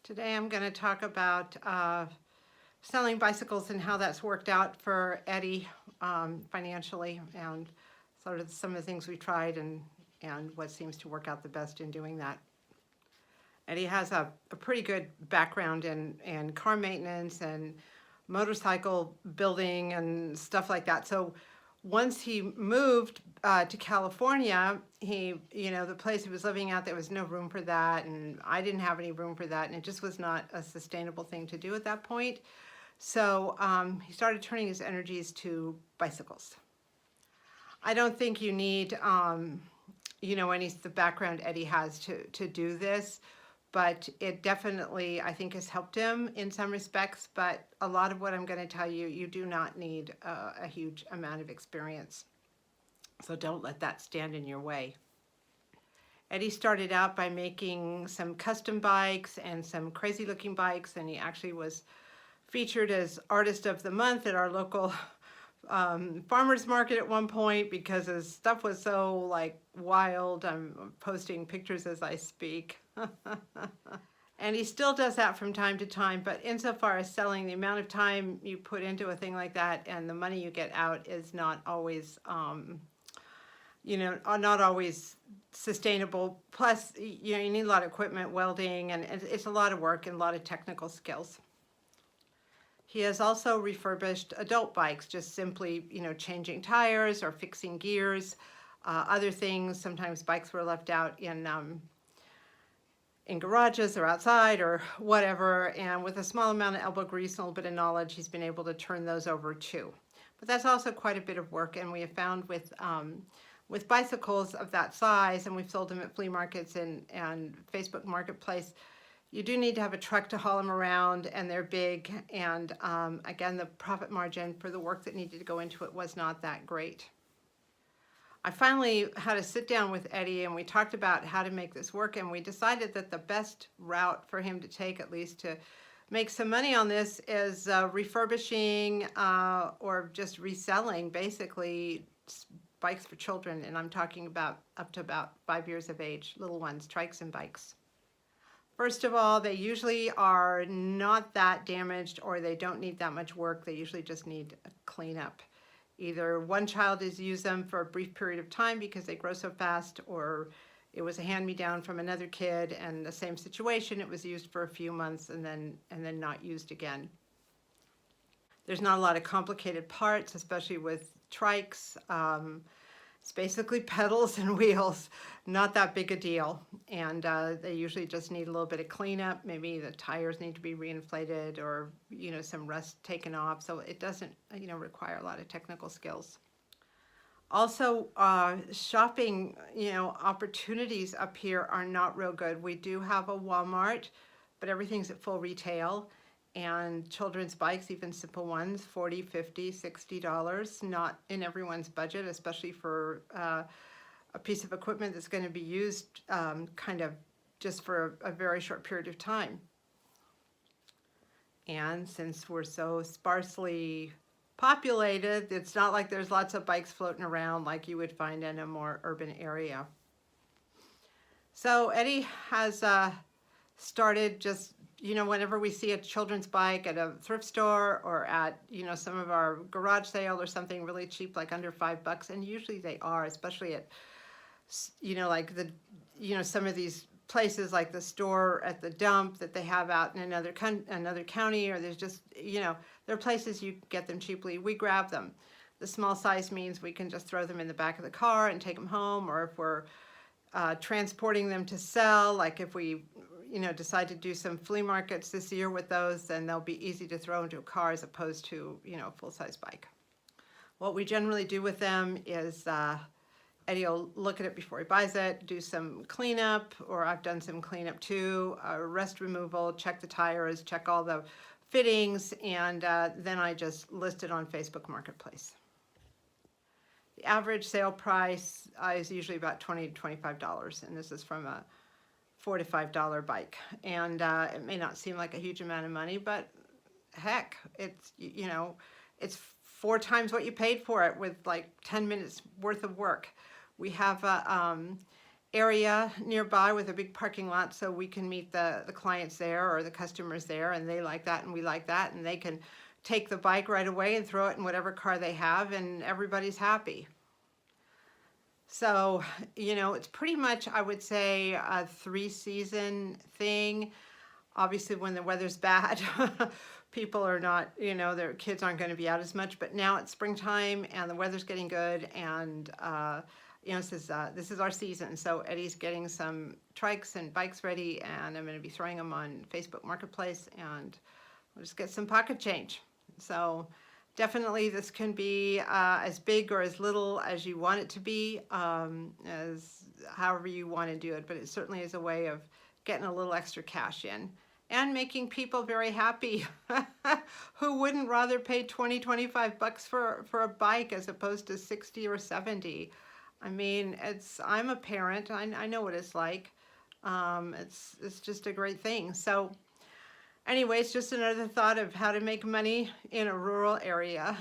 Today I'm going to talk about selling bicycles and how that's worked out for Eddie financially, and sort of some of the things we tried and what seems to work out the best in doing that. Eddie has a pretty good background in car maintenance and motorcycle building and stuff like that. So once he moved to California, the place he was living at, there was no room for that, and I didn't have any room for that, and it just was not a sustainable thing to do at that point. So he started turning his energies to bicycles. I don't think you need, the background Eddie has to do this, but it definitely, I think, has helped him in some respects. But a lot of what I'm going to tell you, you do not need a huge amount of experience. So don't let that stand in your way. Eddie started out by making some custom bikes and some crazy looking bikes, and he actually was featured as Artist of the Month at our local farmers market at one point because his stuff was so like wild. I'm posting pictures as I speak. And he still does that from time to time, but insofar as selling, the amount of time you put into a thing like that and the money you get out is not always, not always sustainable. Plus, you need a lot of equipment, welding, and it's a lot of work and a lot of technical skills. He has also refurbished adult bikes, just simply, changing tires or fixing gears, other things. Sometimes bikes were left out in garages or outside or whatever, and with a small amount of elbow grease and a little bit of knowledge, he's been able to turn those over too. But that's also quite a bit of work, and we have found with bicycles of that size, and we've sold them at flea markets and Facebook Marketplace, you do need to have a truck to haul them around, and they're big, and again, the profit margin for the work that needed to go into it was not that great. I finally had a sit down with Eddie, and we talked about how to make this work, and we decided that the best route for him to take, at least to make some money on this, is refurbishing or just reselling, basically, bikes for children, and I'm talking about up to about 5 years of age, little ones, trikes and bikes. First of all, they usually are not that damaged, or they don't need that much work. They usually just need a cleanup. Either one child has used them for a brief period of time because they grow so fast, or it was a hand-me-down from another kid, and the same situation, it was used for a few months and then not used again. There's not a lot of complicated parts, especially with trikes. It's basically pedals and wheels, not that big a deal. And they usually just need a little bit of cleanup. Maybe the tires need to be reinflated, or, some rust taken off. So it doesn't, require a lot of technical skills. Also, shopping, opportunities up here are not real good. We do have a Walmart, but everything's at full retail. And children's bikes, even simple ones, $40, $50, $60, not in everyone's budget, especially for a piece of equipment that's going to be used kind of just for a very short period of time. And since we're so sparsely populated, it's not like there's lots of bikes floating around like you would find in a more urban area. So Eddie has started just, whenever we see a children's bike at a thrift store or at, some of our garage sale or something really cheap, like under $5, and usually they are, especially at, like some of these places like the store at the dump that they have out in another county, or there's just, there are places you get them cheaply. We grab them. The small size means we can just throw them in the back of the car and take them home, or if we're transporting them to sell, like if we decide to do some flea markets this year with those, then they'll be easy to throw into a car as opposed to, a full-size bike. What we generally do with them is Eddie will look at it before he buys it, do some cleanup, or I've done some cleanup too, rust removal, check the tires, check all the fittings, and then I just list it on Facebook Marketplace. The average sale price is usually about $20 to $25, and this is from a $4 to $5 bike. And it may not seem like a huge amount of money, but heck, it's, it's 4 times what you paid for it with like 10 minutes worth of work. We have a area nearby with a big parking lot so we can meet the clients there or the customers there, and they like that and we like that, and they can take the bike right away and throw it in whatever car they have, and everybody's happy. So, you know, it's pretty much, I would say, a 3-season thing. Obviously, when the weather's bad, people are not, you know, their kids aren't going to be out as much. But now it's springtime and the weather's getting good, and you know, this is our season. So Eddie's getting some trikes and bikes ready, and I'm going to be throwing them on Facebook Marketplace, and we'll just get some pocket change. So definitely this can be as big or as little as you want it to be, as however you want to do it, but it certainly is a way of getting a little extra cash in and making people very happy. Who wouldn't rather pay 20, 25 bucks for a bike as opposed to 60 or 70? I mean, I'm a parent, I know what it's like. It's just a great thing. So anyways, just another thought of how to make money in a rural area.